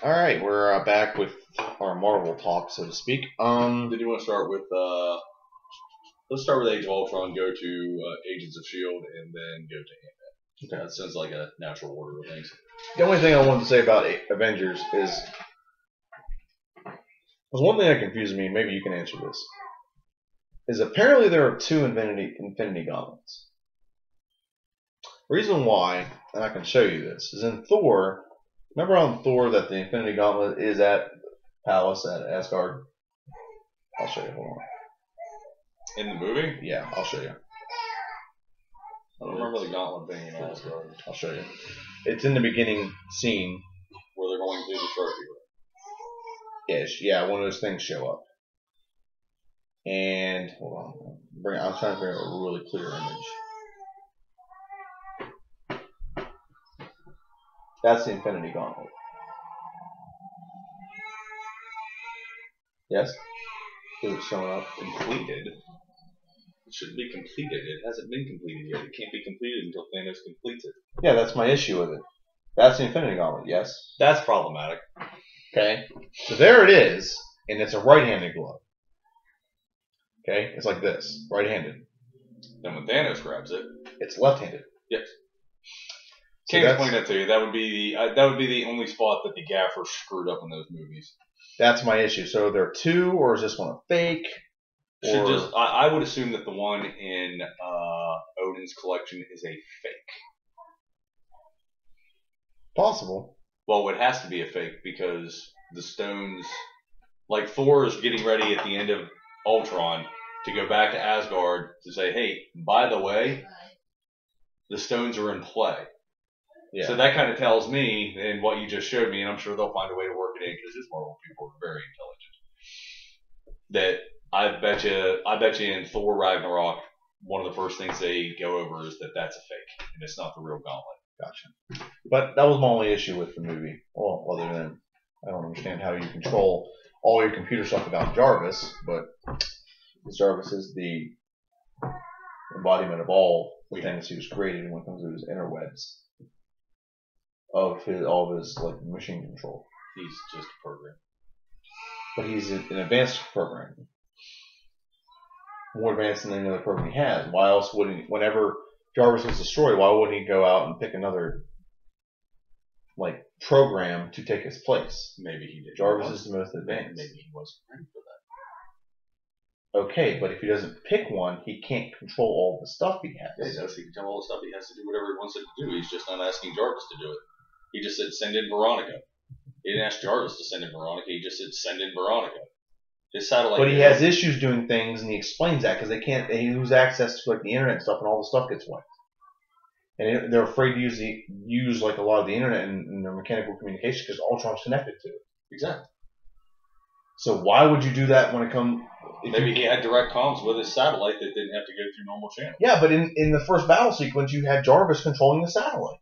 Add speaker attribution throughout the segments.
Speaker 1: All right, we're back with our Marvel talk, so to speak.
Speaker 2: Did you want to start with? Let's start with Age of Ultron. Go to Agents of Shield, and then go to Ant-Man. Okay, that sounds like a natural order of things.
Speaker 1: The only thing I wanted to say about Avengers is there's one thing that confuses me. Maybe you can answer this. Is apparently there are two Infinity Gauntlets. Reason why, and I can show you this, is in Thor. Remember on Thor that the Infinity Gauntlet is at Palace at Asgard? I'll show you. Hold on.
Speaker 2: In the movie?
Speaker 1: Yeah, I'll show you.
Speaker 2: I don't remember the gauntlet being in Asgard.
Speaker 1: I'll show you. It's in the beginning scene.
Speaker 2: Where they're going to destroy people.
Speaker 1: Yeah, one of those things show up. And, hold on. I'm trying to bring out a really clear image. That's the Infinity Gauntlet. Yes? Is it showing up?
Speaker 2: Completed. It shouldn't be completed. It hasn't been completed yet. It can't be completed until Thanos completes it.
Speaker 1: Yeah, that's my issue with it. That's the Infinity Gauntlet, yes?
Speaker 2: That's problematic.
Speaker 1: Okay? So there it is, and it's a right-handed glove. Okay? It's like this. Right-handed.
Speaker 2: Then when Thanos grabs it,
Speaker 1: it's left-handed.
Speaker 2: Yes. Can't explain that to you. That would be the only spot that the gaffer screwed up in those movies.
Speaker 1: That's my issue. So there are two, or is this one a fake?
Speaker 2: I would assume that the one in Odin's collection is a fake.
Speaker 1: Possible.
Speaker 2: Well, it has to be a fake because the stones, like Thor is getting ready at the end of Ultron to go back to Asgard to say, hey, by the way, the stones are in play. Yeah. So that kind of tells me, and what you just showed me, and I'm sure they'll find a way to work it in because these Marvel people are very intelligent. That I bet you in Thor Ragnarok, one of the first things they go over is that that's a fake and it's not the real gauntlet.
Speaker 1: Gotcha. But that was my only issue with the movie. Well, other than I don't understand how you control all your computer stuff without Jarvis, but Jarvis is the embodiment of all the things he was created when it comes to his interwebs. Of all of his like machine control.
Speaker 2: He's just a program.
Speaker 1: But he's an advanced program. More advanced than any other program he has. Why else wouldn't he, whenever Jarvis was destroyed, why wouldn't he go out and pick another like program to take his place?
Speaker 2: Maybe he did.
Speaker 1: Jarvis is the most advanced.
Speaker 2: Maybe he wasn't ready for that.
Speaker 1: Okay, but if he doesn't pick one, he can't control all the stuff he has.
Speaker 2: Yeah, he knows he can tell all the stuff he has to do whatever he wants it to do. He's just not asking Jarvis to do it. He just said, send in Veronica. He didn't ask Jarvis to send in Veronica. He just said, send in Veronica. His satellite.
Speaker 1: But he has issues doing things, and he explains that because they lose access to like the internet and stuff, and all the stuff gets wiped. And they're afraid to use like a lot of the internet in their mechanical communication because Ultron's connected to it.
Speaker 2: Exactly.
Speaker 1: So why would you do that when it comes?
Speaker 2: Maybe he had direct comms with his satellite that didn't have to go through normal channels.
Speaker 1: Yeah, but in the first battle sequence, you had Jarvis controlling the satellite.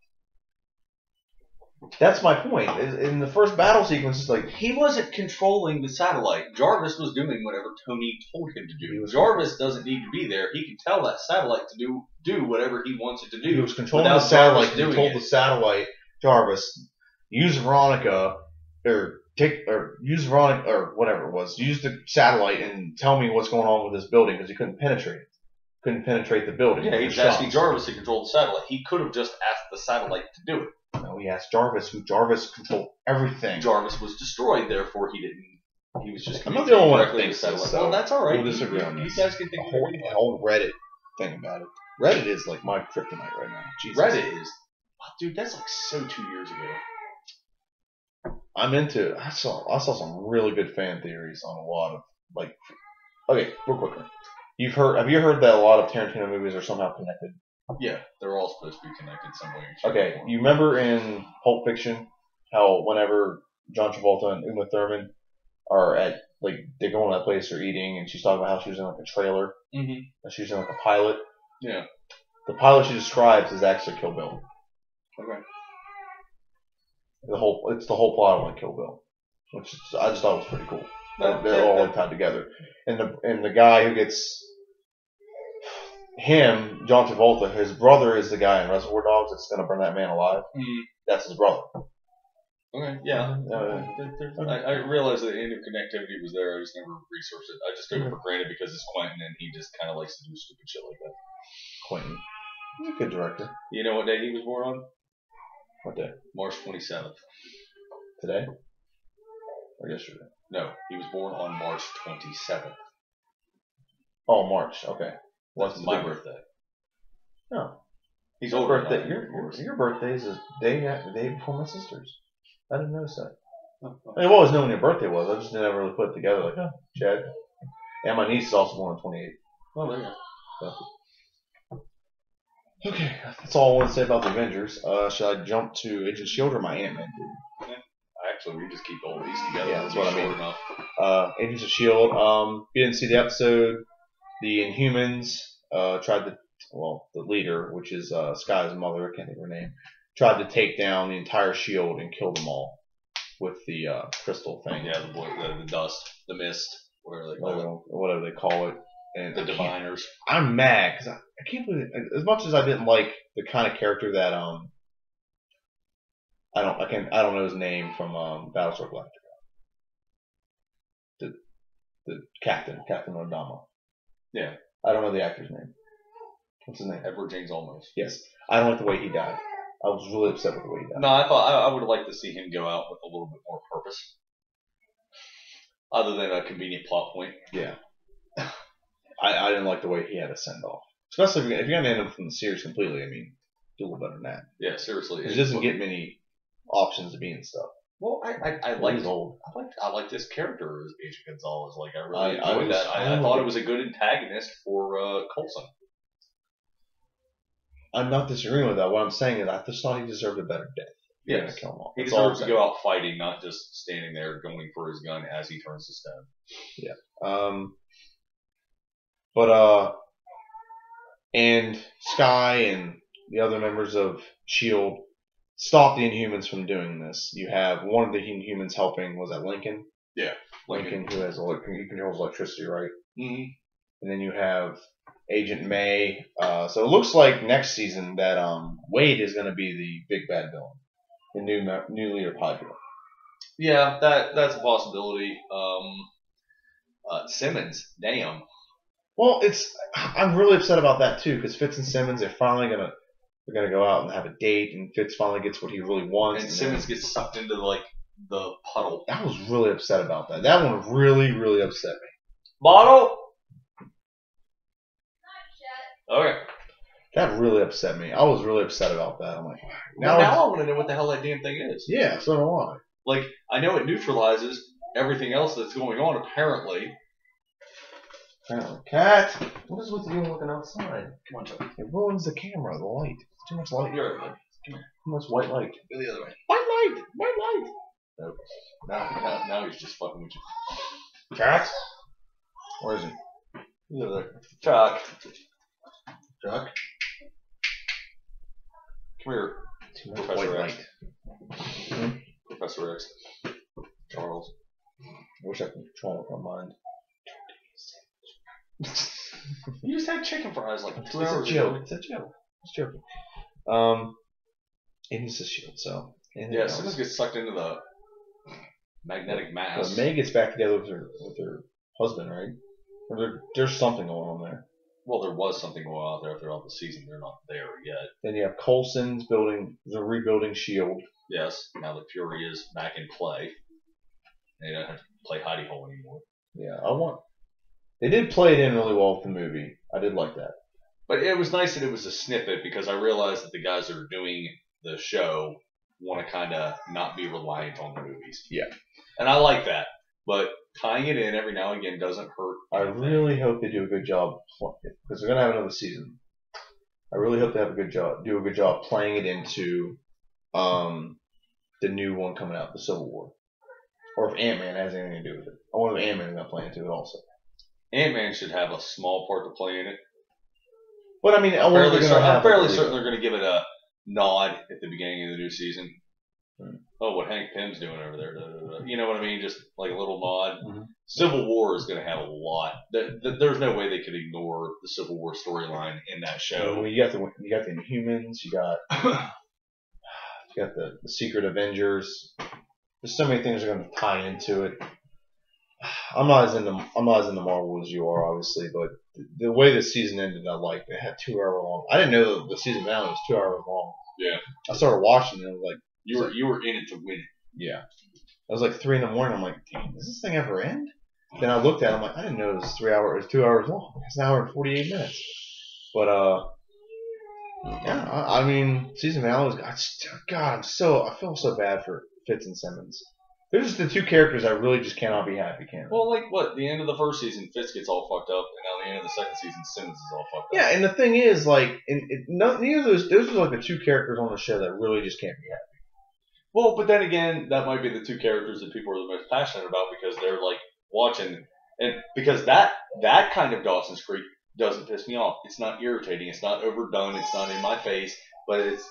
Speaker 1: That's my point. In the first battle sequence, it's like
Speaker 2: he wasn't controlling the satellite. Jarvis was doing whatever Tony told him to do. Jarvis doesn't need to be there. He can tell that satellite to do whatever he wants it to do.
Speaker 1: He was controlling the satellite. He told the satellite, Jarvis, use Veronica or use Veronica or whatever it was. Use the satellite and tell me what's going on with this building because he couldn't penetrate it. Couldn't penetrate the building.
Speaker 2: Yeah, he was asking Jarvis to control the satellite. He could have just asked the satellite to do it.
Speaker 1: No, he asked Jarvis, who Jarvis controlled everything.
Speaker 2: Jarvis was destroyed, therefore he didn't. He was just.
Speaker 1: I'm not the only one that thinks so.
Speaker 2: Well, that's all right.
Speaker 1: We'll disagree on this.
Speaker 2: You guys can think
Speaker 1: the whole Reddit thing about it. Reddit is like my kryptonite right now. Jesus.
Speaker 2: Reddit is, dude. That's like so 2 years ago.
Speaker 1: I'm into. I saw some really good fan theories on a lot of like. Okay, real quickly. Have you heard that a lot of Tarantino movies are somehow connected?
Speaker 2: Yeah, they're all supposed to be connected some way.
Speaker 1: Okay, you remember in Pulp Fiction how whenever John Travolta and Uma Thurman are at like they go in that place they're eating and she's talking about how she was in like a trailer and she's in like a pilot.
Speaker 2: Yeah.
Speaker 1: The pilot she describes is actually Kill Bill.
Speaker 2: Okay.
Speaker 1: It's the whole plot of like Kill Bill, which I just thought was pretty cool. They're all like tied together, and the guy who gets him, John Travolta, his brother is the guy in Reservoir Dogs that's gonna burn that man alive. That's his brother.
Speaker 2: Okay, yeah. I realized that interconnectivity was there. I just never researched it. I just took it for granted because it's Quentin and he just kind of likes to do stupid shit like that.
Speaker 1: Quentin. He's a good director.
Speaker 2: You know what day he was born on?
Speaker 1: What day?
Speaker 2: March 27th.
Speaker 1: Today? Or yesterday?
Speaker 2: No, he was born on March 27th.
Speaker 1: Oh, March. Okay.
Speaker 2: What's my birthday?
Speaker 1: No.
Speaker 2: He's older.
Speaker 1: Birthday. Your birthday is the day before my sister's. I didn't notice that. I mean, I've always known when your birthday was. I just never really put it together. Like, oh, Chad. And my niece is also born on 28th.
Speaker 2: Oh, there you go.
Speaker 1: So. Okay, that's all I want to say about the Avengers. Should I jump to Agent Shield or my Ant-Man?
Speaker 2: Actually, we just keep all these together.
Speaker 1: Yeah, that's what I mean.
Speaker 2: Enough.
Speaker 1: Agents of Shield. If you didn't see the episode, the Inhumans tried to, the leader, which is Sky's mother, I can't think of her name, tried to take down the entire Shield and kill them all with the crystal thing.
Speaker 2: Yeah, the dust, the mist, whatever
Speaker 1: they call it. And
Speaker 2: the diviners.
Speaker 1: I'm mad because I can't believe it. As much as I didn't like the kind of character that I don't know his name from Battlestar Galactica. The Captain Odama.
Speaker 2: Yeah.
Speaker 1: I don't know the actor's name. What's his name?
Speaker 2: Edward James Olmos.
Speaker 1: Yes. I don't like the way he died. I was really upset with the way he died.
Speaker 2: No, I thought I would have liked to see him go out with a little bit more purpose. Other than a convenient plot point.
Speaker 1: Yeah. I didn't like the way he had a send off. Especially if you're going to end up from the series completely, I mean, do a little better than that.
Speaker 2: Yeah, seriously.
Speaker 1: He doesn't get many options to be in stuff.
Speaker 2: Well, I like this character as Agent Gonzalez. Like, I really enjoyed that. I thought it was a good antagonist for Coulson.
Speaker 1: I'm not disagreeing with that. What I'm saying is I just thought he deserved a better death.
Speaker 2: Yes.
Speaker 1: Kill him off.
Speaker 2: He deserves to go out fighting, not just standing there going for his gun as he turns to stone.
Speaker 1: Yeah. And Sky and the other members of S.H.I.E.L.D. stop the Inhumans from doing this. You have one of the Inhumans helping, was that Lincoln?
Speaker 2: Yeah.
Speaker 1: Lincoln who he controls electricity, right?
Speaker 2: Mm-hmm.
Speaker 1: And then you have Agent May. So it looks like next season that Wade is going to be the big bad villain. The new leader of Hydra.
Speaker 2: Yeah, that's a possibility. Simmons, damn.
Speaker 1: Well, I'm really upset about that too because Fitz and Simmons they're gonna go out and have a date and Fitz finally gets what he really wants.
Speaker 2: And Simmons gets sucked into like the puddle.
Speaker 1: I was really upset about that. That one really, really upset me.
Speaker 2: Bottle. Okay.
Speaker 1: That really upset me. I was really upset about that. I'm like,
Speaker 2: now I want to know what the hell that damn thing is.
Speaker 1: Yeah, so do I.
Speaker 2: Like, I know it neutralizes everything else that's going on, apparently.
Speaker 1: Cat, what is with you looking outside?
Speaker 2: Come on, Chuck.
Speaker 1: It ruins the camera, the light. It's too much light.
Speaker 2: You're right.
Speaker 1: Come here. Too much white light.
Speaker 2: Go the other way.
Speaker 1: White light! White light!
Speaker 2: Nope. Now he's just fucking with you.
Speaker 1: Cat? Where is he?
Speaker 2: He's over there. Chuck.
Speaker 1: Chuck?
Speaker 2: Come here.
Speaker 1: Too much white light.
Speaker 2: Professor X. Charles.
Speaker 1: I wish I could control it with my mind.
Speaker 2: You just had chicken fries like 2 hours
Speaker 1: ago.
Speaker 2: It's a joke.
Speaker 1: It's joking. It needs a shield, so.
Speaker 2: Yeah, Simmons gets sucked into the magnetic mass.
Speaker 1: May gets back together with her husband, right? Or there's something going on there.
Speaker 2: Well, there was something going on out there throughout the season. They're not there yet.
Speaker 1: Then you have Coulson's rebuilding S.H.I.E.L.D.
Speaker 2: Yes, now that Fury is back in play. They don't have to play hidey hole anymore.
Speaker 1: Yeah, they did play it in really well with the movie. I did like that.
Speaker 2: But it was nice that it was a snippet because I realized that the guys that are doing the show want to kind of not be reliant on the movies.
Speaker 1: Yeah.
Speaker 2: And I like that. But tying it in every now and again doesn't hurt.
Speaker 1: I really hope they do a good job because they're going to have another season. I really hope they do a good job playing it into the new one coming out, the Civil War. Or if Ant-Man has anything to do with it. I wonder if Ant-Man is going to play into it also.
Speaker 2: Ant-Man should have a small part to play in it.
Speaker 1: But I mean, I'm
Speaker 2: fairly certain they're going to give it a nod at the beginning of the new season. Oh, what Hank Pym's doing over there. You know what I mean? Just like a little nod.
Speaker 1: Mm-hmm.
Speaker 2: Civil War is going to have a lot. There's no way they could ignore the Civil War storyline in that show.
Speaker 1: Well, you got the Inhumans. You got the Secret Avengers. there's so many things that are going to tie into it. I'm not as into Marvel as you are, obviously, but the way the season ended, I liked it. It had 2 hour long. I didn't know the season finale was 2 hours long.
Speaker 2: Yeah.
Speaker 1: I started watching it. And I was like,
Speaker 2: you were in it to win it.
Speaker 1: Yeah. I was like 3 in the morning. I'm like, damn, does this thing ever end? Then I looked at it. I'm like, I didn't know it was 3 hours. It was 2 hours long. It's an hour and 48 minutes. But yeah. I mean, season finale was. God, I feel so bad for Fitz and Simmons. They're just the 2 characters I really just cannot be happy, can I?
Speaker 2: Well, like what? The end of the first season, Fitz gets all fucked up, and now the end of the second season, Simmons is all fucked up.
Speaker 1: Yeah, and the thing is, like, neither of those are like the 2 characters on the show that really just can't be happy.
Speaker 2: Well, but then again, that might be the 2 characters that people are the most passionate about because they're like watching, and because that kind of Dawson's Creek doesn't piss me off. It's not irritating. It's not overdone. It's not in my face, but it's.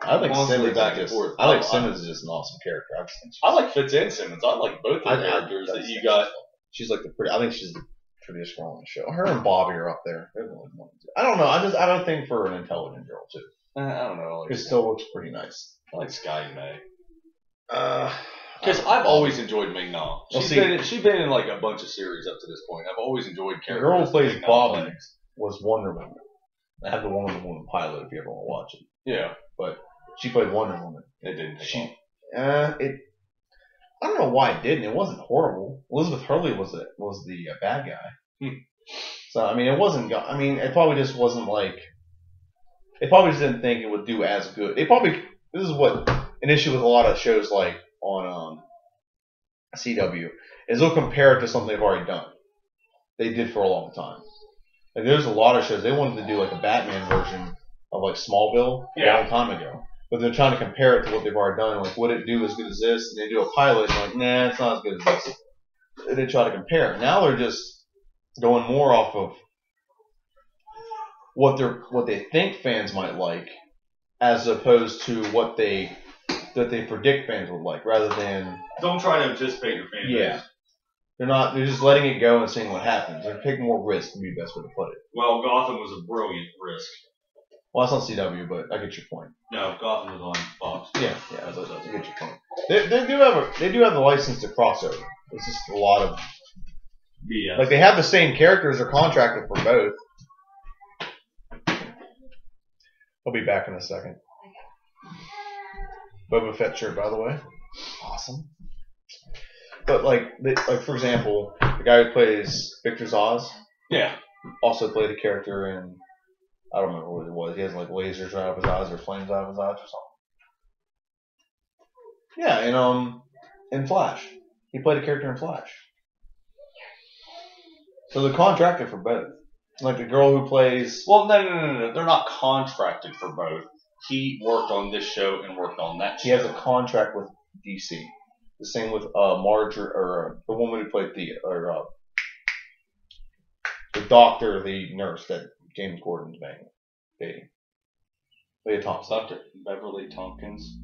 Speaker 1: I think Simmons
Speaker 2: back and forth.
Speaker 1: Simmons is just an awesome character.
Speaker 2: I like Fitz and Simmons. I like both the characters that you got.
Speaker 1: She's like I think she's the prettiest girl on the show. Her and Bobby are up there. I don't know. I don't think for an intelligent girl too.
Speaker 2: I don't know.
Speaker 1: It still looks pretty nice.
Speaker 2: I like Sky and May.
Speaker 1: Because
Speaker 2: I've always enjoyed Ming Na. She's been in like a bunch of series up to this point. I've always enjoyed characters.
Speaker 1: The girl who plays Bobby was Wonder Woman. I have the Wonder Woman pilot if you ever want to watch it.
Speaker 2: Yeah,
Speaker 1: but she played Wonder Woman.
Speaker 2: It didn't take
Speaker 1: I don't know why it didn't. It wasn't horrible. Elizabeth Hurley was the bad guy. So I mean, it wasn't. I mean, it probably just wasn't like. They probably just didn't think it would do as good. This is what an issue with a lot of shows like on CW is they'll compare it to something they've already done. They did for a long time. Like there's a lot of shows they wanted to do like a Batman version of like Smallville a long time ago. But they're trying to compare it to what they've already done. Like, would it do as good as this? And they do a pilot, and like, nah, it's not as good as this. And they try to compare it. Now they're just going more off of what they think fans might like, as opposed to what they predict fans would like, rather than.
Speaker 2: Don't try to anticipate your fan base.
Speaker 1: Yeah. They're just letting it go and seeing what happens. They're taking more risk, would be the best way to put it.
Speaker 2: Well, Gotham was a brilliant risk.
Speaker 1: Well, that's not CW, but I get your point.
Speaker 2: No, Gotham was on Fox.
Speaker 1: Yeah, I get your point. They do have the license to cross over. It's just a lot of
Speaker 2: BS.
Speaker 1: Like they have the same characters, they're contracted for both. I'll be back in a second. Boba Fett shirt, by the way, awesome. But like for example, the guy who plays Victor Zsasz, also played a character in. I don't remember what it was. He has like lasers out of his eyes or flames out of his eyes or something. Yeah, in Flash. He played a character in Flash. So they're contracted for both. Like the girl who plays...
Speaker 2: Well, no. They're not contracted for both. He worked on this show and worked on that show.
Speaker 1: He has a contract with DC. The same with Marjorie, or the woman who played the doctor, the nurse that James Gordon's dating. Leah Thompson.
Speaker 2: Dr. Beverly Tompkins.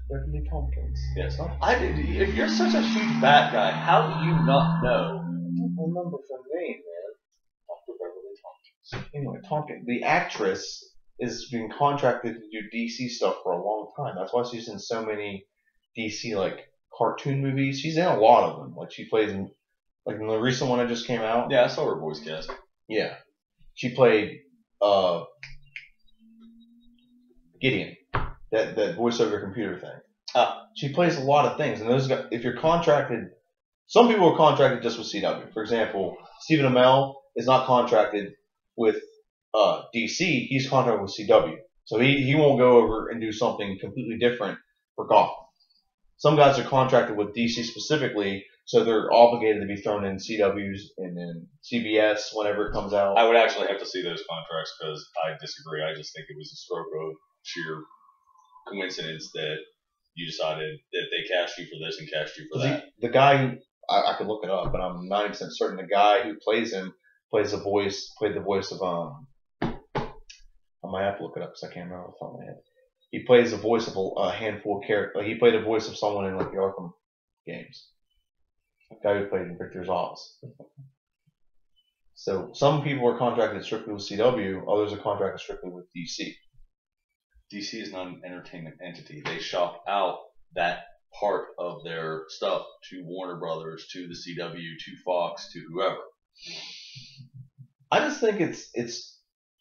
Speaker 1: Beverly Tompkins.
Speaker 2: Yes. If you're such a huge bat guy, how do you not know?
Speaker 1: I don't remember her name, man. Dr. Beverly Tompkins. Anyway, Tompkins. The actress is being contracted to do DC stuff for a long time. That's why she's in so many DC like cartoon movies. She's in a lot of them. Like she plays in the recent one that just came out.
Speaker 2: Yeah, I saw her voice cast.
Speaker 1: Yeah. She played Gideon, that voiceover computer thing. She plays a lot of things, and those guys, if you're contracted, some people are contracted just with CW. For example, Stephen Amell is not contracted with DC. He's contracted with CW, so he won't go over and do something completely different for Gotham. Some guys are contracted with DC specifically, so they're obligated to be thrown in CWs and then CBS whenever it comes out.
Speaker 2: I would actually have to see those contracts because I disagree. I just think it was a stroke of sheer coincidence that you decided that they cashed you for this and cashed you for that.
Speaker 1: The guy who I could look it up, but I'm 90% certain the guy who plays him played the voice of I might have to look it up because I can't remember off the top of my head. He plays the voice of a handful of characters. Like he played the voice of someone in like the Arkham games. The guy who played in Victor Zsasz. So some people are contracted strictly with CW, others are contracted strictly with DC.
Speaker 2: DC is not an entertainment entity. They shop out that part of their stuff to Warner Brothers, to the CW, to Fox, to whoever.
Speaker 1: I just think it's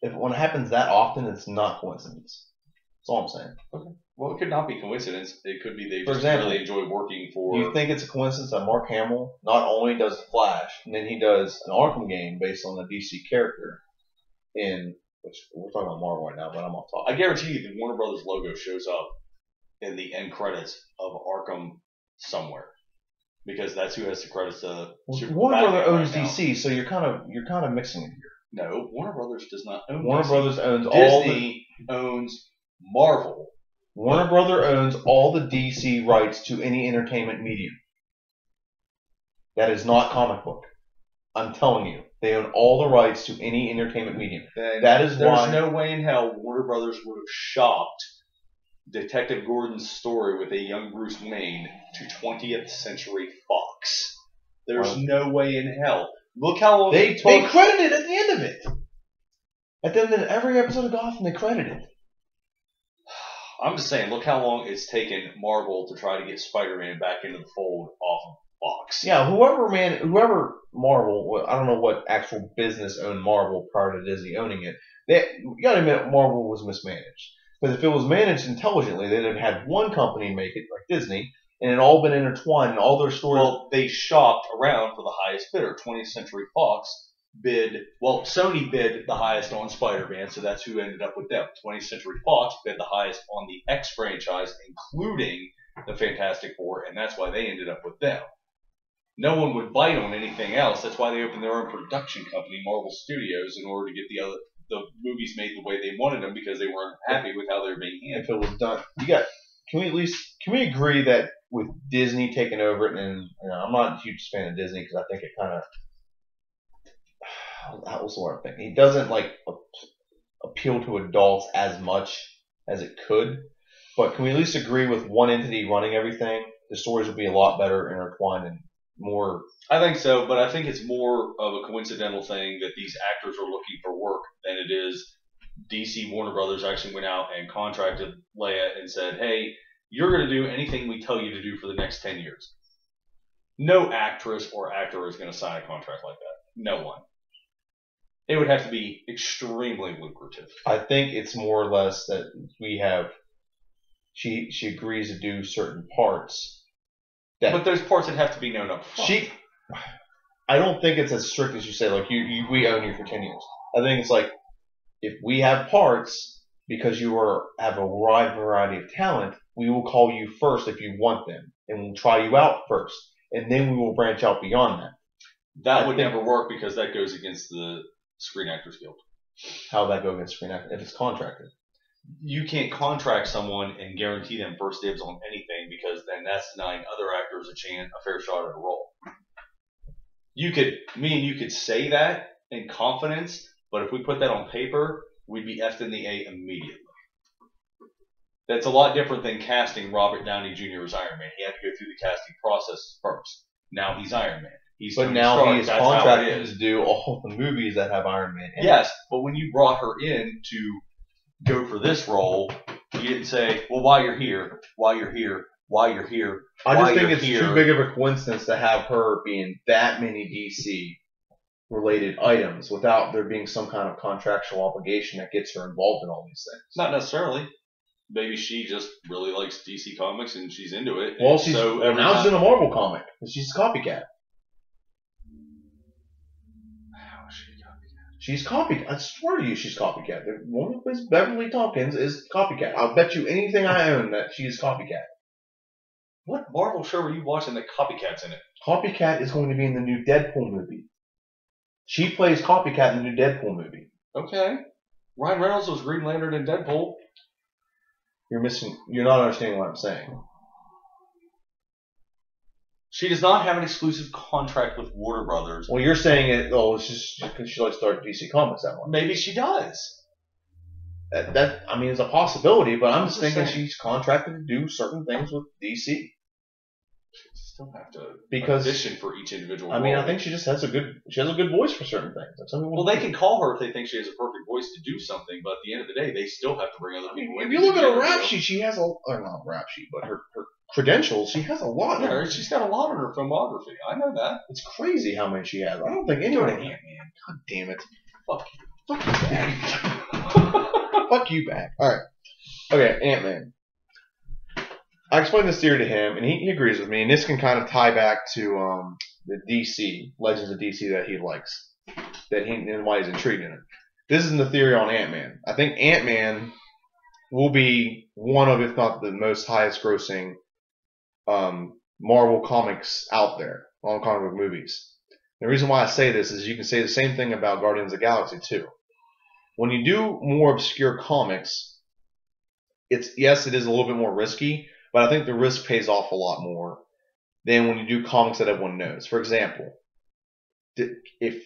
Speaker 1: if when it happens that often, it's not coincidence. That's all I'm saying.
Speaker 2: Okay. Well, it could not be coincidence. It could be they
Speaker 1: For
Speaker 2: just
Speaker 1: example,
Speaker 2: really enjoy working for.
Speaker 1: You think it's a coincidence that Mark Hamill not only does Flash, and then he does an Arkham game based on a DC character which we're talking about Marvel right now, but I'm off topic.
Speaker 2: I guarantee you the Warner Brothers logo shows up in the end credits of Arkham somewhere. Because that's who has the credits to
Speaker 1: Warner Brothers owns DC, so you're kind of mixing it here.
Speaker 2: No, Warner Brothers does not own
Speaker 1: Warner
Speaker 2: DC.
Speaker 1: Brothers owns
Speaker 2: Disney owns Marvel.
Speaker 1: Warner Brothers owns all the DC rights to any entertainment medium. That is not comic book. I'm telling you. They own all the rights to any entertainment medium. That is
Speaker 2: There's
Speaker 1: why
Speaker 2: no way in hell Warner Brothers would have shopped Detective Gordon's story with a young Bruce Wayne to 20th Century Fox. There's no way in hell. Look how long
Speaker 1: they credited at the end of it. At the end of every episode of Gotham, they credited.
Speaker 2: I'm just saying, look how long it's taken Marvel to try to get Spider-Man back into the fold off of Fox.
Speaker 1: Yeah, whoever Marvel, I don't know what actual business owned Marvel prior to Disney owning it. You gotta admit, Marvel was mismanaged. Because if it was managed intelligently, they'd have had one company make it, like Disney, and it all been intertwined, and all their stories.
Speaker 2: Well, they shopped around for the highest bidder. 20th Century Fox Sony bid the highest on Spider-Man, so that's who ended up with them. 20th Century Fox bid the highest on the X franchise, including the Fantastic Four, and that's why they ended up with them. No one would bite on anything else. That's why they opened their own production company, Marvel Studios, in order to get the movies made the way they wanted them, because they weren't happy with how they were being handled.
Speaker 1: If it was done, can we agree that with Disney taking over it, and I'm not a huge fan of Disney because I think it kind of, what's the word I'm thinking? It doesn't appeal to adults as much as it could. But can we at least agree with one entity running everything? The stories would be a lot better intertwined and more.
Speaker 2: I think so, but I think it's more of a coincidental thing that these actors are looking for work than it is DC Warner Brothers actually went out and contracted Leia and said, hey, you're going to do anything we tell you to do for the next 10 years. No actress or actor is going to sign a contract like that. No one. It would have to be extremely lucrative.
Speaker 1: I think it's more or less that she agrees to do certain parts.
Speaker 2: But there's parts that have to be known up front.
Speaker 1: I don't think it's as strict as you say, like we own you for 10 years. I think it's like, if we have parts, because you have a wide variety of talent, we will call you first if you want them, and we'll try you out first, and then we will branch out beyond that.
Speaker 2: That would never work because that goes against the Screen Actors Guild.
Speaker 1: How would that go against Screen Actors if it's contracted?
Speaker 2: You can't contract someone and guarantee them first dibs on anything, because then that's denying other actors a fair shot at a role. Me and you could say that in confidence, but if we put that on paper, we'd be effed in the A immediately. That's a lot different than casting Robert Downey Jr. as Iron Man. He had to go through the casting process first. Now he's Iron Man.
Speaker 1: But now he is contracted to do all the movies that have Iron Man in it.
Speaker 2: Yes, but when you brought her in to go for this role, you didn't say, well, while you're here, I just think it's too big of a coincidence to have her be in that many DC related items without there being some kind of contractual obligation that gets her involved in all these things. Not necessarily. Maybe she just really likes DC Comics and she's into it. Well, she's now she's in a Marvel comic. She's a copycat. How is she a copycat? She's copycat. I swear to you, she's copycat. The woman who plays Beverly Tompkins is copycat. I'll bet you anything I own that she is copycat. What Marvel show are you watching that Copycat's in it? Copycat is going to be in the new Deadpool movie. She plays Copycat in the new Deadpool movie. Okay. Ryan Reynolds was Green Lantern in Deadpool. You're not understanding what I'm saying. She does not have an exclusive contract with Warner Brothers. Well, you're saying it's just because she likes to start DC Comics that much. Maybe she does. It's a possibility, but I'm just thinking she's contracted to do certain things with DC. She still have to audition for each individual role. I think she just has a good voice for certain things. Well, they can call her if they think she has a perfect voice to do something, but at the end of the day, they still have to bring other people in. If you look at her rap sheet, she has not rap sheet, but her
Speaker 1: credentials. She has a lot.
Speaker 2: Yeah, she's got a lot on her filmography. I know that.
Speaker 1: It's crazy how many she has. I don't think anyone in Ant-Man. God damn it. Fuck you. Fuck you back. Fuck you back. Alright. Okay, Ant-Man. I explained this theory to him, and he agrees with me, and this can kind of tie back to the DC, Legends of DC that he likes, and why he's intrigued in it. This is the theory on Ant-Man. I think Ant-Man will be one of, if not the most highest grossing Marvel comics out there, on comic book movies. The reason why I say this is you can say the same thing about Guardians of the Galaxy too. When you do more obscure comics, it is a little bit more risky, but I think the risk pays off a lot more than when you do comics that everyone knows. For example, if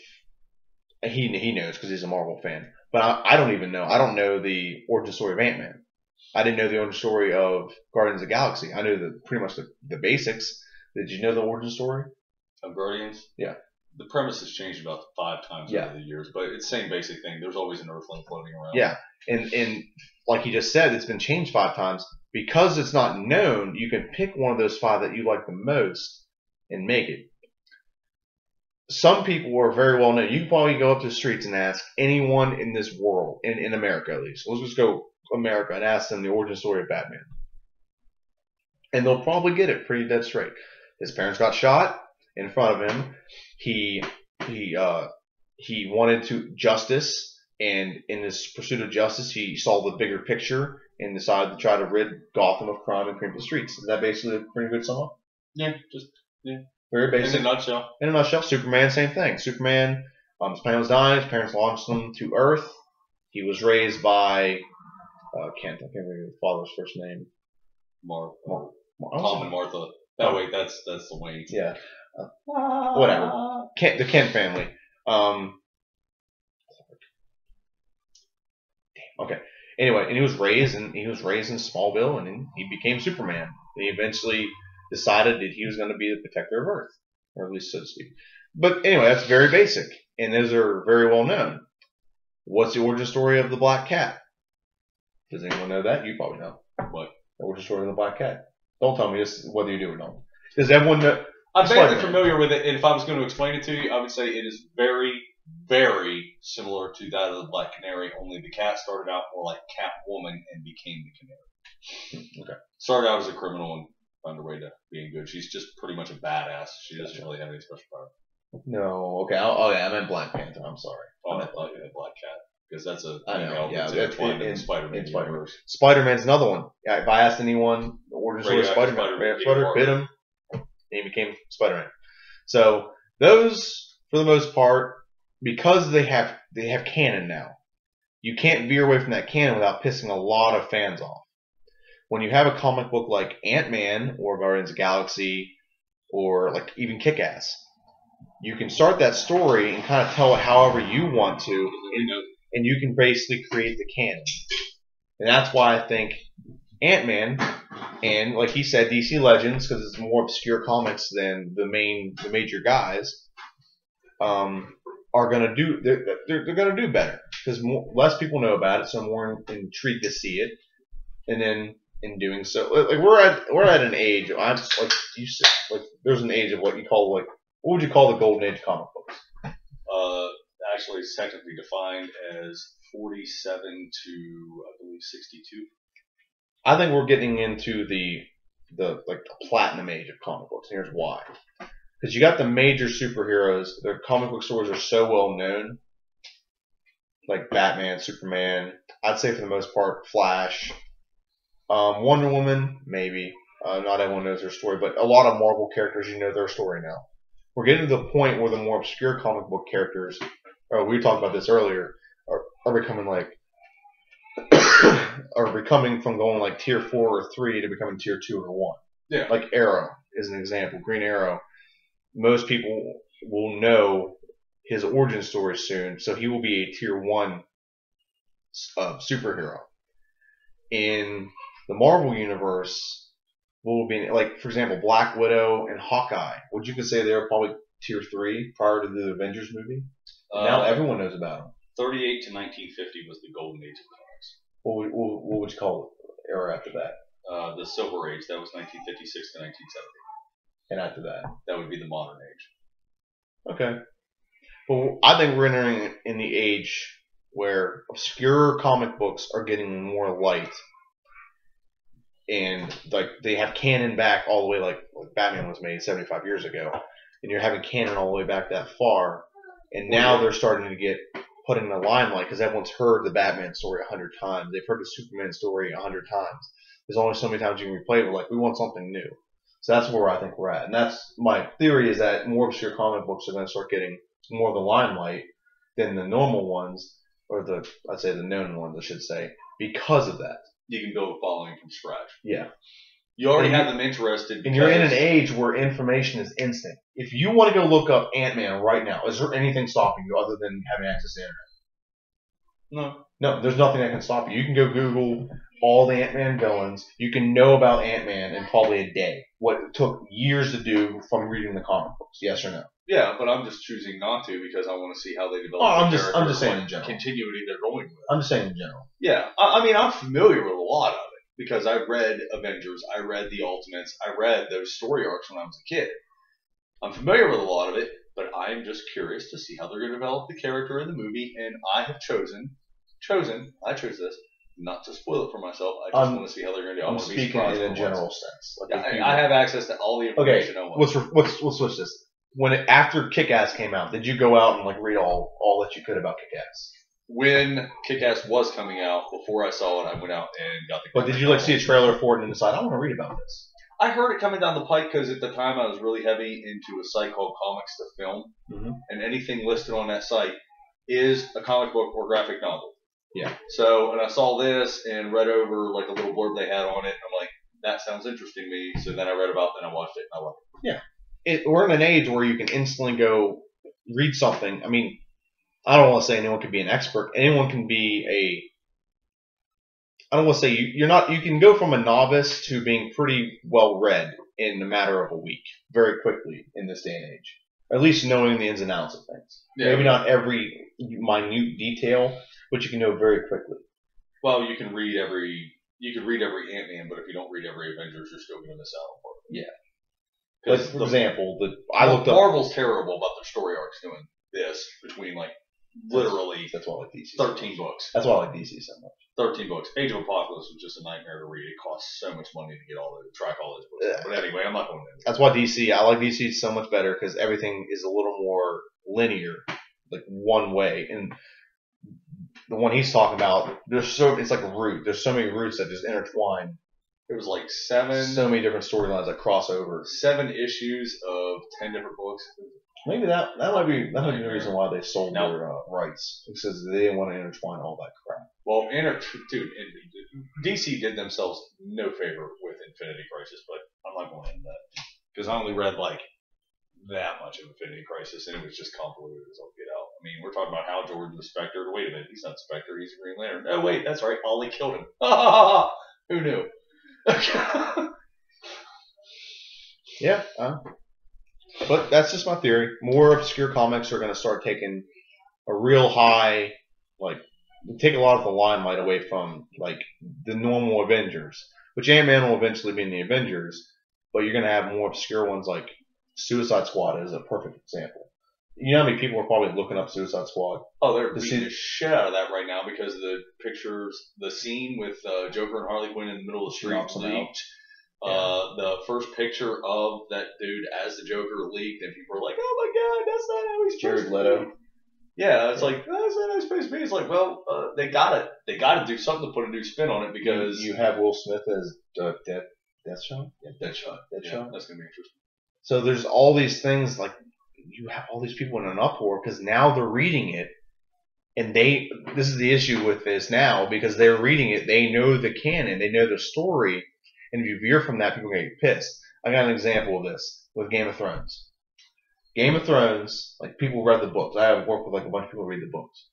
Speaker 1: he knows because he's a Marvel fan, but I don't even know. I don't know the origin story of Ant-Man. I didn't know the origin story of Guardians of the Galaxy. I knew pretty much the basics. Did you know the origin story
Speaker 2: of Guardians?
Speaker 1: Yeah.
Speaker 2: The premise has changed about 5 times over the years, but it's the same basic thing. There's always an Earthling floating around.
Speaker 1: Yeah, and like he just said, it's been changed 5 times. Because it's not known, you can pick one of those 5 that you like the most and make it. Some people are very well known. You can probably go up to the streets and ask anyone in this world, in America at least. Let's just go America and ask them the origin story of Batman. And they'll probably get it pretty dead straight. His parents got shot in front of him. He wanted justice, and in his pursuit of justice, he saw the bigger picture and decided to try to rid Gotham of crime and clean the streets. Is that basically a pretty good sum up?
Speaker 2: Yeah,
Speaker 1: very basic.
Speaker 2: In a nutshell.
Speaker 1: In a nutshell, Superman, same thing. Superman, his parents died. His parents launched him to Earth. He was raised by I can't remember his father's first name.
Speaker 2: Tom and Martha. Oh wait, that's the Wayne.
Speaker 1: Yeah. Whatever. The Kent family. Okay. Anyway, and he was raised in Smallville, and then he became Superman. And he eventually decided that he was going to be the protector of Earth, or at least so to speak. But anyway, that's very basic, and those are very well known. What's the origin story of the Black Cat? Does anyone know that? You probably know.
Speaker 2: What?
Speaker 1: The origin story of the Black Cat. Don't tell me this whether you do or don't. Does everyone know?
Speaker 2: I'm vaguely familiar with it, and if I was going to explain it to you, I would say it is very, very similar to that of the Black Canary, only the cat started out more like Catwoman and became the canary.
Speaker 1: Okay.
Speaker 2: Started out as a criminal and found her way to being good. She's just pretty much a badass. She doesn't really have any special power.
Speaker 1: No, okay. I meant Black Panther. I'm sorry.
Speaker 2: Oh, I thought you meant Black Cat. Because that's a
Speaker 1: female that's
Speaker 2: intertwined in Spider-Man universe.
Speaker 1: Spider-Man's another one. Yeah, if I asked anyone the origin story of Spider-Man, Spider bit him, and he became Spider-Man. So those, for the most part, because they have canon now, you can't veer away from that canon without pissing a lot of fans off. When you have a comic book like Ant-Man or Guardians of the Galaxy or like even Kick-Ass, you can start that story and kind of tell it however you want to, and you can basically create the canon. And that's why I think Ant-Man, and like he said, DC Legends, because it's more obscure comics than the major guys, are gonna do. They're gonna do better because less people know about it, so I'm more intrigued to see it. And then in doing so, like we're at an age. I'm like you said, like there's an age of what would you call the golden age of comic books?
Speaker 2: Actually, it's technically defined as 47 to I believe 62.
Speaker 1: I think we're getting into the platinum age of comic books. And here's why: because you got the major superheroes. Their comic book stories are so well known, like Batman, Superman. I'd say for the most part, Flash, Wonder Woman, maybe. Not everyone knows their story, but a lot of Marvel characters, you know their story now. We're getting to the point where the more obscure comic book characters, we were talking about this earlier, are becoming are becoming from going like tier 4 or 3 to becoming tier 2 or 1.
Speaker 2: Yeah.
Speaker 1: Like Arrow is an example. Green Arrow. Most people will know his origin story soon, so he will be a tier 1 superhero. In the Marvel universe, will be like, for example, Black Widow and Hawkeye. Would you consider they were probably tier 3 prior to the Avengers movie? Now everyone knows about them.
Speaker 2: 38 to 1950 was the golden age of comics.
Speaker 1: What would you call the era after that?
Speaker 2: The Silver Age. That was 1956 to 1970.
Speaker 1: And after that,
Speaker 2: that would be the modern age.
Speaker 1: Okay. Well, I think we're entering in the age where obscure comic books are getting more light, and like they have canon back all the way, like Batman was made 75 years ago, and you're having canon all the way back that far, and now they're starting to get put in the limelight because everyone's heard the Batman story 100 times. They've heard the Superman story 100 times. There's only so many times you can replay it. We're like, we want something new. So that's where I think we're at. And that's my theory, is that more obscure comic books are going to start getting more of the limelight than the normal ones, or I'd say the known ones, I should say, because of that.
Speaker 2: You can build a following from scratch.
Speaker 1: Yeah.
Speaker 2: You already have them interested.
Speaker 1: And you're in an age where information is instant. If you want to go look up Ant-Man right now, is there anything stopping you other than having access to the internet?
Speaker 2: No.
Speaker 1: No, there's nothing that can stop you. You can go Google all the Ant-Man villains. You can know about Ant-Man in probably a day. What it took years to do from reading the comic books. Yes or no?
Speaker 2: Yeah, but I'm just choosing not to because I want to see how they develop.
Speaker 1: I'm just saying in general.
Speaker 2: Continuity they're going with.
Speaker 1: I'm just saying in general.
Speaker 2: Yeah, I mean I'm familiar with a lot of it because I read Avengers, I read the Ultimates, I read those story arcs when I was a kid. I'm familiar with a lot of it, but I'm just curious to see how they're going to develop the character in the movie, and I have I chose this, not to spoil it for myself. I just want to see how they're going to do it.
Speaker 1: I'm speaking in a general sense.
Speaker 2: Like I have access to all the information I want.
Speaker 1: We'll switch this. After Kick-Ass came out, did you go out and like read all that you could about Kick-Ass?
Speaker 2: When Kick-Ass was coming out, before I saw it, I went out and got the.
Speaker 1: But did you like see a trailer for it and decide I want to read about this?
Speaker 2: I heard it coming down the pike because at the time I was really heavy into a site called Comics to Film, and anything listed on that site is a comic book or graphic novel.
Speaker 1: Yeah.
Speaker 2: So, and I saw this and read over like a little blurb they had on it, and I'm like, that sounds interesting to me. So then I read about it and I watched it and I loved it.
Speaker 1: Yeah. We're in an age where you can instantly go read something. I mean, I don't want to say anyone can be an expert. Anyone can be I don't want to say you can go from a novice to being pretty well read in a matter of a week, very quickly in this day and age. At least knowing the ins and outs of things. Yeah. Maybe not every minute detail, but you can know very quickly.
Speaker 2: Well, you can read every Ant-Man, but if you don't read every Avengers, you're still going to miss out on part of it.
Speaker 1: Yeah. Like, for example, I looked up.
Speaker 2: Marvel's terrible about their story arcs doing this between like literally.
Speaker 1: That's why I like DC.
Speaker 2: 13 books.
Speaker 1: That's why I like DC so much.
Speaker 2: 13 books. Age of Apocalypse was just a nightmare to read. It costs so much money to track all those books. Yeah. But anyway, I'm not going into it.
Speaker 1: That's why I like DC so much better because everything is a little more linear, like one way. And the one he's talking about, it's like a root. There's so many roots that just intertwine.
Speaker 2: It was like
Speaker 1: so many different storylines that cross over.
Speaker 2: 7 issues of 10 different books.
Speaker 1: Maybe that might be the reason why they sold their rights, because they didn't want to intertwine all that crap.
Speaker 2: Well, DC did themselves no favor with Infinity Crisis, but I'm not going into that because I only read like that much of Infinity Crisis, and it was just convoluted as all get out. I mean, we're talking about Hal Jordan, the Spectre. Wait a minute, he's not Spectre, he's a Green Lantern. Oh wait, that's right, Ollie killed him. Who knew?
Speaker 1: Yeah. But that's just my theory. More obscure comics are going to start taking a real high, like, take a lot of the limelight away from, like, the normal Avengers. Which Ant-Man will eventually be in the Avengers, but you're going to have more obscure ones like Suicide Squad is a perfect example. You know how many people are probably looking up Suicide Squad?
Speaker 2: Oh, they're beating the shit out of that right now because the scene with Joker and Harley Quinn in the middle of the street leaked. The first picture of that dude as the Joker leaked, and people were like, "Oh my God, that's not how he's
Speaker 1: Jared Leto."
Speaker 2: Yeah, it's like that's not how he's supposed to be. It's like, well, they got to do something to put a new spin on it because
Speaker 1: you have Will Smith as Deathshot.
Speaker 2: Yeah, Deathshot. Yeah, that's gonna be interesting.
Speaker 1: So there's all these things like you have all these people in an uproar because now they're reading it, and this is the issue with this now because they're reading it, they know the canon, they know the story. And if you veer from that, people are going to get pissed. I got an example of this with Game of Thrones. Game of Thrones, like people read the books. I have worked with like a bunch of people who read the books.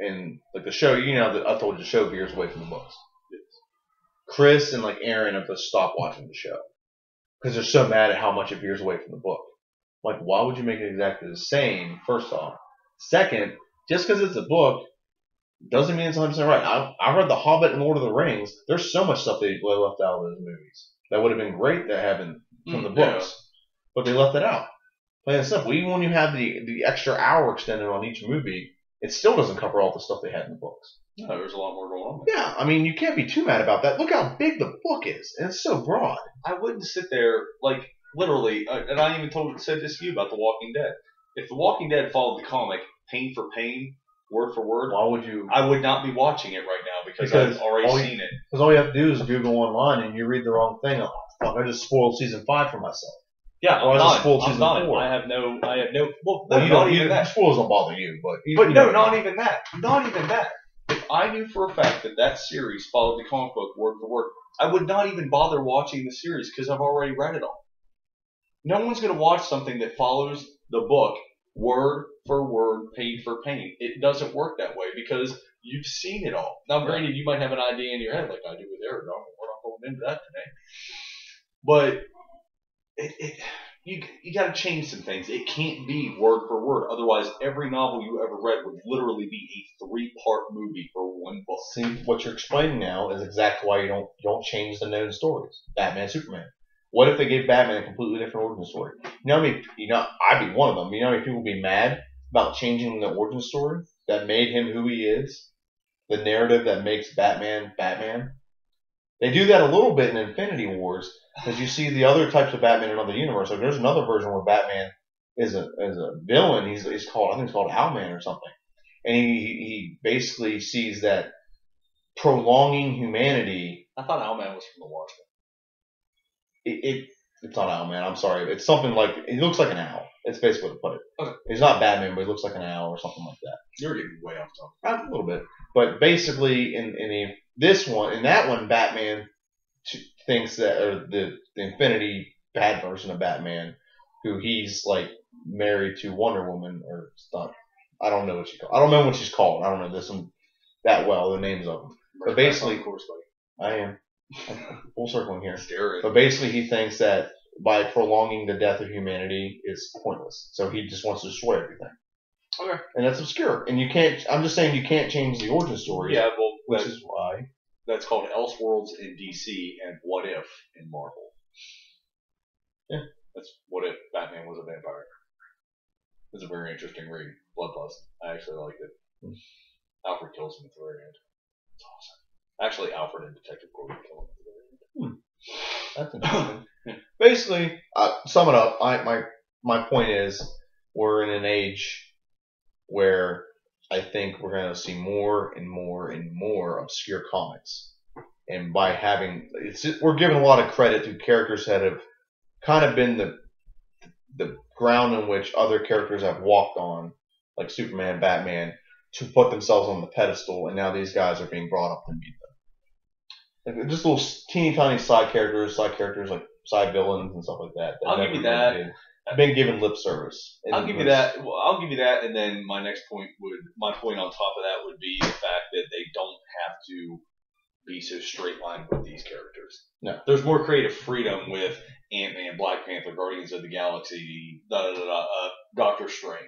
Speaker 1: And like the show, I told you the show veers away from the books. Chris and like Aaron have to stop watching the show because they're so mad at how much it veers away from the book. Like, why would you make it exactly the same? First off, second, just because it's a book doesn't mean it's 100% right. I read The Hobbit and Lord of the Rings. There's so much stuff they left out of those movies that would have been great to have from the books, but they left it out. Plain and simple. Even when you have the extra hour extended on each movie, it still doesn't cover all the stuff they had in the books.
Speaker 2: No, there's a lot more going on.
Speaker 1: Yeah, I mean, you can't be too mad about that. Look how big the book is, and it's so broad.
Speaker 2: I wouldn't sit there, like, literally, and I even said this to you about The Walking Dead. If The Walking Dead followed the comic, pain for pain, word for word,
Speaker 1: why would you?
Speaker 2: I would not be watching it right now because I've already seen it.
Speaker 1: Because all you have to do is Google online and you read the wrong thing. Oh, fuck, I just spoiled season 5 for myself.
Speaker 2: Yeah,
Speaker 1: or I just spoiled season 4.
Speaker 2: I have no. Well,
Speaker 1: you
Speaker 2: not
Speaker 1: don't,
Speaker 2: even that.
Speaker 1: Spoilers don't bother you, but
Speaker 2: not even that. Not even that. If I knew for a fact that series followed the comic book word for word, I would not even bother watching the series because I've already read it all. No one's going to watch something that follows the book word for word, page for page. It doesn't work that way because you've seen it all. Now, granted, you might have an idea in your head like I do with Aragorn. We're not going into that today. But you got to change some things. It can't be word for word. Otherwise, every novel you ever read would literally be a 3-part movie for one book.
Speaker 1: See, what you're explaining now is exactly why you don't change the known stories. Batman, Superman. What if they gave Batman a completely different origin story? I'd be one of them. You know how many people would be mad about changing the origin story that made him who he is? The narrative that makes Batman Batman? They do that a little bit in Infinity Wars, because you see the other types of Batman in other universes. Like there's another version where Batman is a villain. He's called Owlman or something, and he basically sees that prolonging humanity.
Speaker 2: I thought Owlman was from the Watchmen.
Speaker 1: It's not Owlman. I'm sorry. It's something like he looks like an owl. It's basically what to put it.
Speaker 2: Okay.
Speaker 1: He's not Batman, but he looks like an owl or something like that.
Speaker 2: You're getting way off topic.
Speaker 1: A little bit, but basically in that one, Batman thinks that, or the Infinity bad version of Batman, who he's like married to Wonder Woman, or not, I don't know what she's called. I don't know what she's called. I don't know this one that well, the names of them. But basically,
Speaker 2: of course,
Speaker 1: I am full circling here.
Speaker 2: Scary.
Speaker 1: But basically, he thinks that by prolonging the death of humanity is pointless. So he just wants to destroy everything.
Speaker 2: Okay.
Speaker 1: And that's obscure. And you can't. I'm just saying you can't change the origin story.
Speaker 2: Yeah, well,
Speaker 1: which is why.
Speaker 2: That's called Elseworlds in DC and What If in Marvel.
Speaker 1: Yeah.
Speaker 2: That's What If Batman was a vampire. It's a very interesting read. Bloodlust. I actually liked it. Alfred kills him at the very end. It's awesome. Actually, Alfred and Detective Gordon kill him at the very end.
Speaker 1: That's interesting. Basically, sum it up. My point is, we're in an age where I think we're going to see more and more and more obscure comics. And by we're giving a lot of credit to characters that have kind of been the ground in which other characters have walked on, like Superman, Batman, to put themselves on the pedestal, and now these guys are being brought up to meet them. Like, just little teeny tiny side characters like side villains and stuff like that.
Speaker 2: I'll give you that.
Speaker 1: Been given lip service.
Speaker 2: I'll give you that. Well, I'll give you that, and then my point on top of that would be the fact that they don't have to be so straight lined with these characters.
Speaker 1: No,
Speaker 2: there's more creative freedom with Ant-Man, Black Panther, Guardians of the Galaxy, Doctor Strange.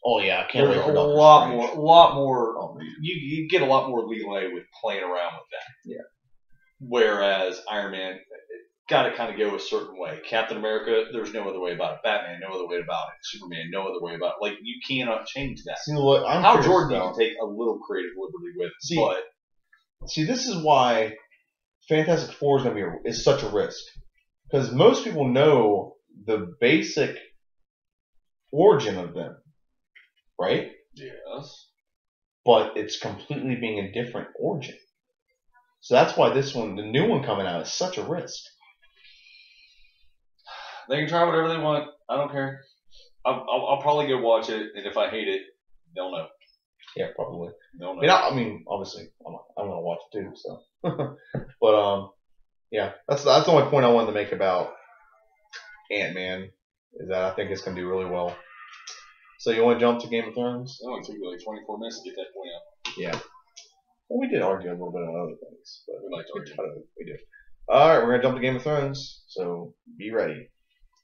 Speaker 1: Oh yeah, I can't wait for Doctor Strange.
Speaker 2: A lot more. Oh, you get a lot more leeway with playing around with that.
Speaker 1: Yeah.
Speaker 2: Whereas Iron Man got to kind of go a certain way. Captain America, there's no other way about it. Batman, no other way about it. Superman, no other way about it. Like, you cannot change that.
Speaker 1: See, what
Speaker 2: Hal Jordan, you can take a little creative liberty with.
Speaker 1: See, this is why Fantastic Four is going to be is such a risk, because most people know the basic origin of them, right?
Speaker 2: Yes.
Speaker 1: But it's completely being a different origin. So that's why this one, the new one coming out, is such a risk.
Speaker 2: They can try whatever they want. I don't care. I'll probably go watch it, and if I hate it, they'll know.
Speaker 1: Yeah, probably.
Speaker 2: They'll know.
Speaker 1: I mean, obviously, I'm gonna watch it too. So, but yeah, that's the only point I wanted to make about Ant-Man, is that I think it's gonna do really well. So you want to jump to Game of Thrones?
Speaker 2: It only took you like 24 minutes to get that point out.
Speaker 1: Yeah. Well, we did argue a little bit on other things, but
Speaker 2: we like to argue.
Speaker 1: We did. All right, we're gonna jump to Game of Thrones. So be ready.